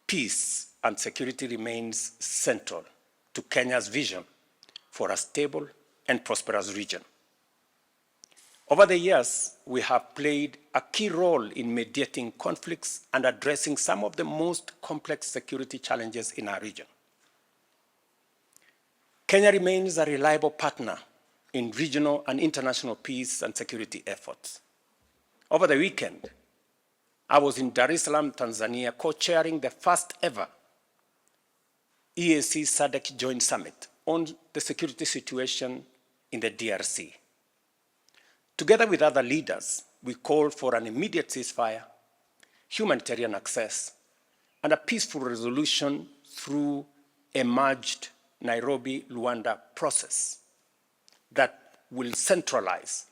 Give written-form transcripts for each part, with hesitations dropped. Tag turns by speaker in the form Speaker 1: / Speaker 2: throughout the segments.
Speaker 1: Peace and security remains central to Kenya's vision for a stable and prosperous region. Over the years, we have played a key role in mediating conflicts and addressing some of the most complex security challenges in our region. Kenya remains a reliable partner in regional and international peace and security efforts. Over the weekend, I was in Dar es Salaam, Tanzania, co-chairing the first ever EAC SADC Joint Summit on the security situation in the DRC. Together with other leaders, we called for an immediate ceasefire, humanitarian access, and a peaceful resolution through a merged Nairobi-Luanda process that will centralize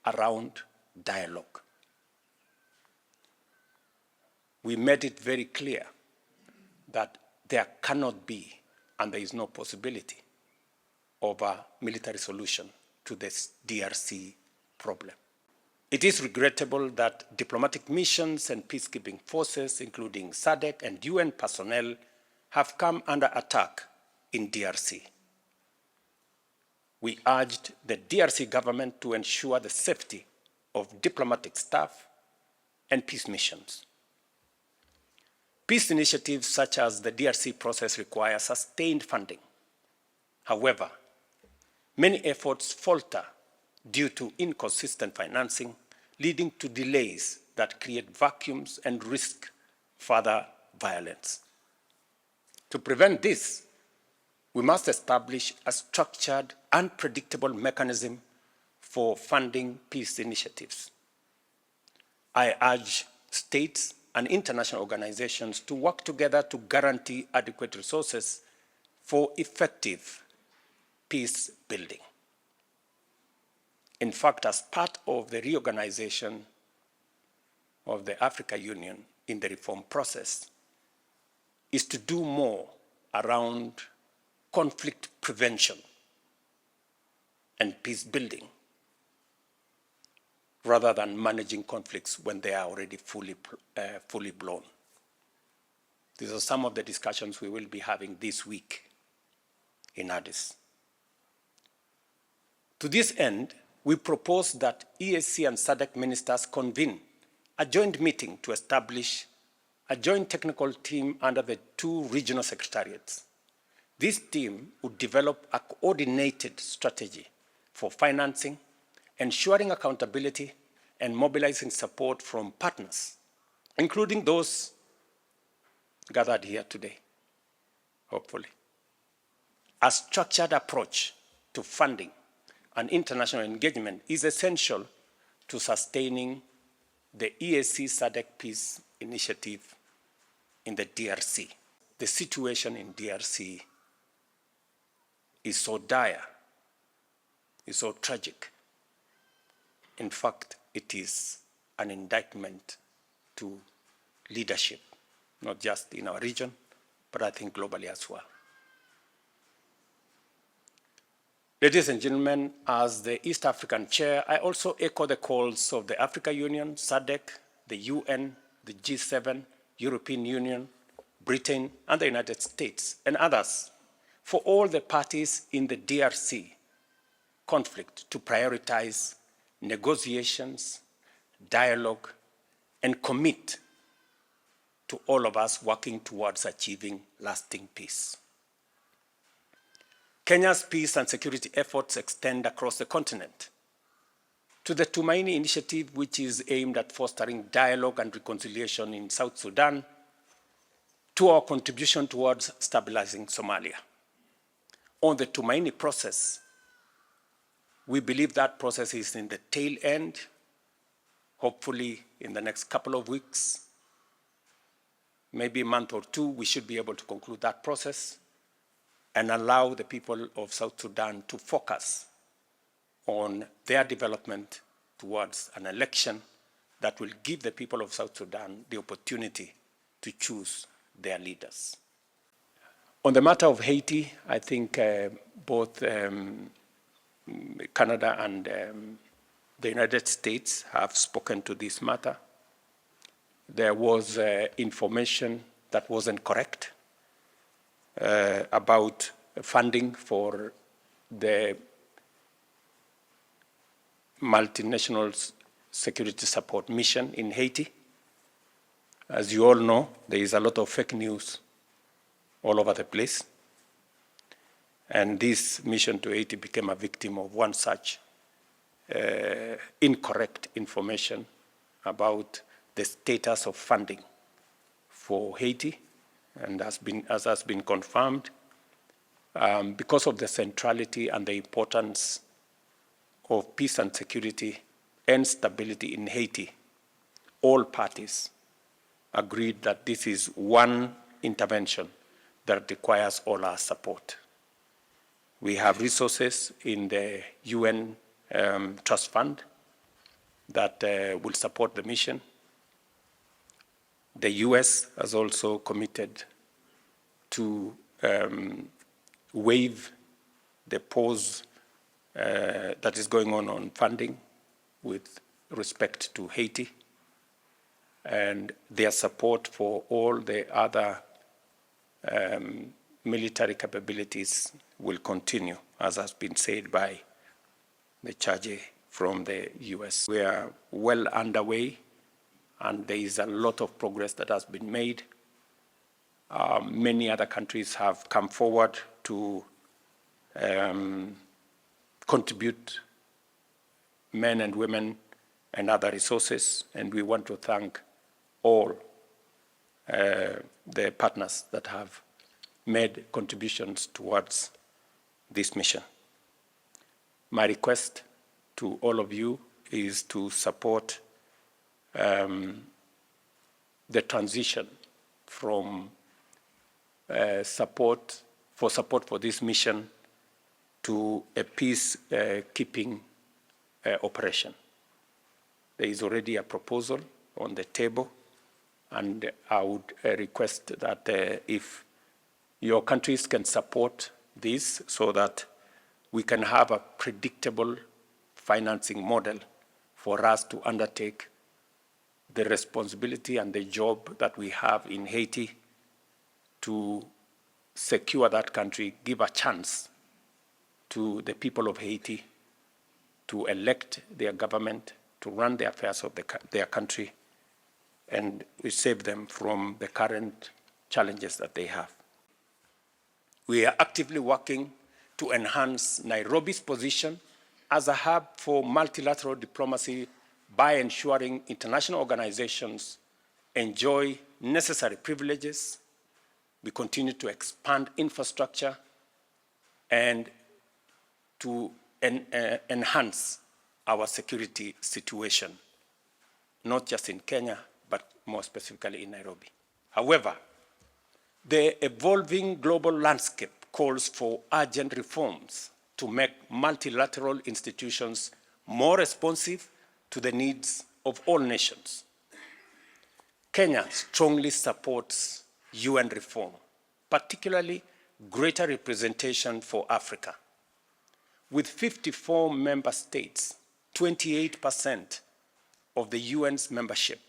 Speaker 1: around dialogue. We made it very clear that there cannot be, and there is no possibility, of a military solution to this DRC problem. It is regrettable that diplomatic missions and peacekeeping forces, including SADC and UN personnel, have come under attack in DRC. We urged the DRC government to ensure the safety of diplomatic staff and peace missions. Peace initiatives such as the DRC process require sustained funding. However, many efforts falter due to inconsistent financing, leading to delays that create vacuums and risk further violence. To prevent this, we must establish a structured and predictable mechanism for funding peace initiatives. I urge states and international organizations to work together to guarantee adequate resources for effective peace building. In fact, as part of the reorganization of the African Union in the reform process, is to do more around conflict prevention and peace building, rather than managing conflicts when they are already fully blown. These are some of the discussions we will be having this week in Addis. To this end, we propose that EAC and SADC ministers convene a joint meeting to establish a joint technical team under the two regional secretariats. This team would develop a coordinated strategy for financing, ensuring accountability, and mobilizing support from partners, including those gathered here today, hopefully. A structured approach to funding and international engagement is essential to sustaining the EAC SADC Peace Initiative in the DRC. The situation in DRC is so dire, is so tragic. In fact, it is an indictment to leadership, not just in our region, but I think globally as well. Ladies and gentlemen, as the East African Chair, I also echo the calls of the African Union, SADC, the UN, the G7, European Union, Britain, and the United States, and others, for all the parties in the DRC conflict to prioritize negotiations, dialogue, and commit to all of us working towards achieving lasting peace. Kenya's peace and security efforts extend across the continent. To the Tumaini Initiative, which is aimed at fostering dialogue and reconciliation in South Sudan, to our contribution towards stabilizing Somalia. On the Tumaini process, we believe that process is in the tail end. Hopefully, in the next couple of weeks, maybe a month or two, we should be able to conclude that process and allow the people of South Sudan to focus on their development towards an election that will give the people of South Sudan the opportunity to choose their leaders. On the matter of Haiti, I think both Canada and The United States have spoken to this matter. There was information that wasn't correct about funding for the multinational security support mission in Haiti. As you all know, there is a lot of fake news all over the place. And this mission to Haiti became a victim of one such incorrect information about the status of funding for Haiti. And as has been confirmed, because of the centrality and the importance of peace and security and stability in Haiti, all parties agreed that this is one intervention that requires all our support. We have resources in the UN Trust Fund that will support the mission. The US has also committed to waive the pause that is going on funding with respect to Haiti, and their support for all the other military capabilities will continue, as has been said by the charge from the US. We are well underway, and there is a lot of progress that has been made. Many other countries have come forward to contribute men and women and other resources, and we want to thank all the partners that have made contributions towards this mission. My request to all of you is to support the transition from support for this mission to a peacekeeping operation. There is already a proposal on the table, and I would request that if your countries can support this so that we can have a predictable financing model for us to undertake the responsibility and the job that we have in Haiti to secure that country, give a chance to the people of Haiti to elect their government, to run the affairs of their country, and we save them from the current challenges that they have. We are actively working to enhance Nairobi's position as a hub for multilateral diplomacy by ensuring international organizations enjoy necessary privileges. We continue to expand infrastructure and to enhance our security situation, not just in Kenya, but more specifically in Nairobi. However, the evolving global landscape calls for urgent reforms to make multilateral institutions more responsive to the needs of all nations. Kenya strongly supports UN reform, particularly greater representation for Africa. With 54 member states, 28% of the UN's membership,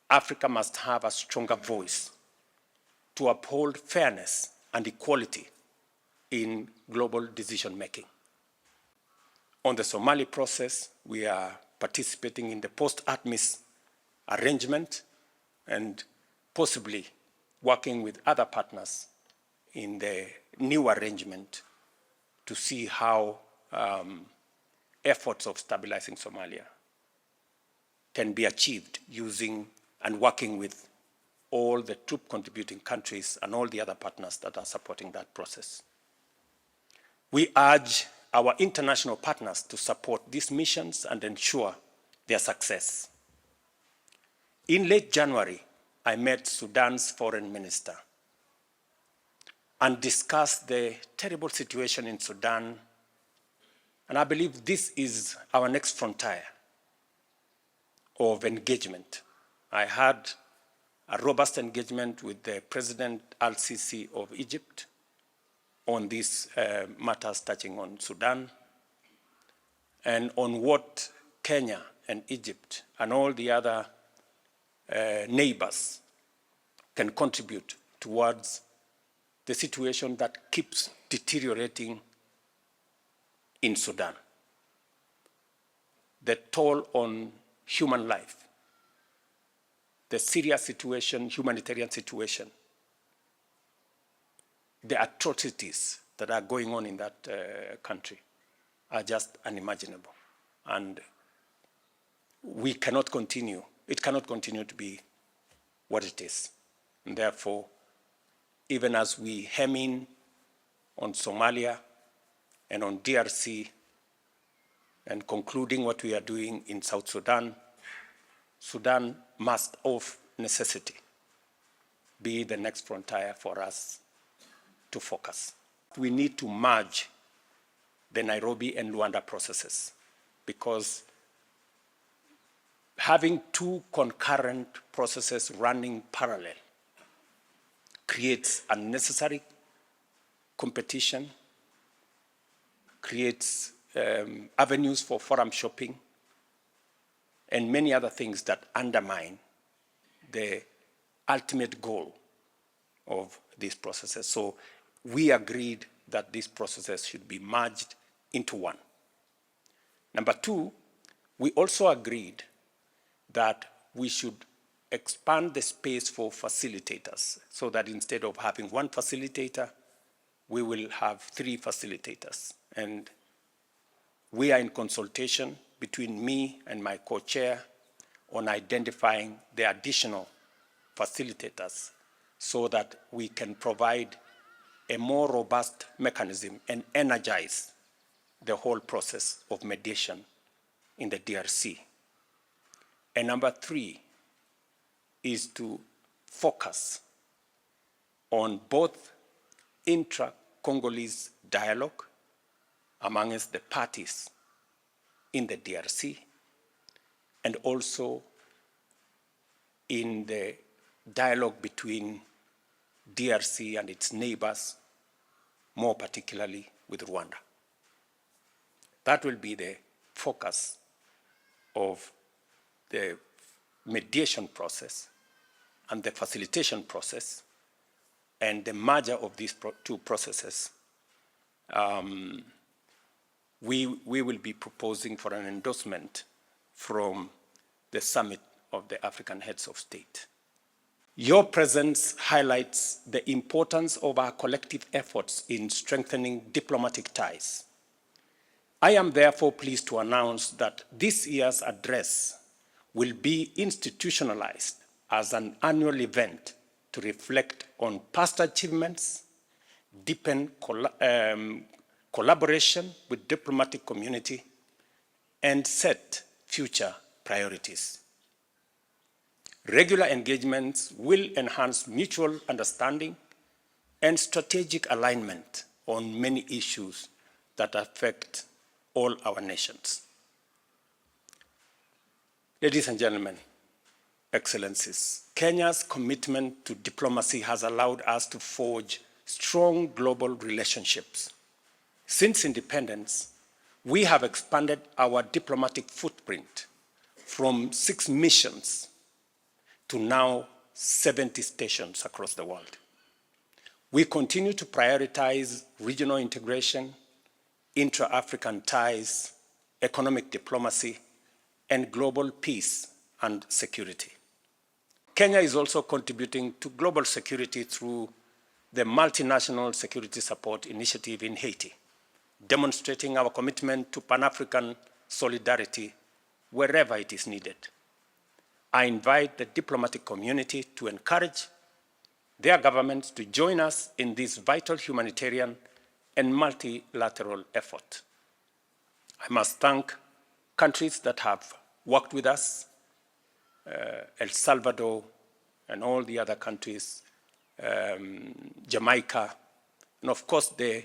Speaker 1: Africa must have a stronger voice to uphold fairness and equality in global decision-making. On the Somali process, we are participating in the post-ATMIS arrangement and possibly working with other partners in the new arrangement to see how efforts of stabilizing Somalia can be achieved using and working with all the troop contributing countries and all the other partners that are supporting that process. We urge our international partners to support these missions and ensure their success. In late January, I met Sudan's foreign minister and discussed the terrible situation in Sudan, and I believe this is our next frontier of engagement. I had a robust engagement with the President al-Sisi of Egypt on these matters touching on Sudan and on what Kenya and Egypt and all the other neighbors can contribute towards the situation that keeps deteriorating in Sudan. The toll on human life, the serious situation, humanitarian situation, the atrocities that are going on in that country are just unimaginable. And we cannot continue, it cannot continue to be what it is. And therefore, even as we hem in on Somalia and on DRC and concluding what we are doing in South Sudan, Sudan must of necessity be the next frontier for us to focus. We need to merge the Nairobi and Luanda processes, because having two concurrent processes running parallel creates unnecessary competition, creates avenues for forum shopping, and many other things that undermine the ultimate goal of these processes. So we agreed that these processes should be merged into one. Number two, we also agreed that we should expand the space for facilitators, so that instead of having one facilitator, we will have 3 facilitators. And we are in consultation between me and my co-chair on identifying the additional facilitators so that we can provide a more robust mechanism and energize the whole process of mediation in the DRC. And number 3 is to focus on both intra-Congolese dialogue amongst the parties in the DRC, and also in the dialogue between DRC and its neighbors, more particularly with Rwanda. That will be the focus of the mediation process and the facilitation process, and the merger of these 2 processes. We will be proposing for an endorsement from the Summit of the African Heads of State. Your presence highlights the importance of our collective efforts in strengthening diplomatic ties. I am therefore pleased to announce that this year's address will be institutionalized as an annual event to reflect on past achievements, deepen collaboration with diplomatic community, and set future priorities. Regular engagements will enhance mutual understanding and strategic alignment on many issues that affect all our nations. Ladies and gentlemen, Excellencies, Kenya's commitment to diplomacy has allowed us to forge strong global relationships. Since independence, we have expanded our diplomatic footprint from 6 missions to now 70 stations across the world. We continue to prioritize regional integration, intra-African ties, economic diplomacy, and global peace and security. Kenya is also contributing to global security through the Multinational Security Support Initiative in Haiti, demonstrating our commitment to Pan-African solidarity wherever it is needed. I invite the diplomatic community to encourage their governments to join us in this vital humanitarian and multilateral effort. I must thank countries that have worked with us, El Salvador and all the other countries, Jamaica, and of course the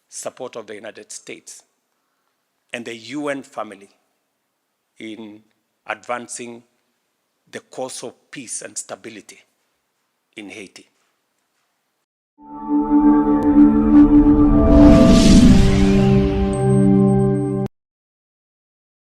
Speaker 1: support of the United States and the UN family in advancing the cause of peace and stability in Haiti.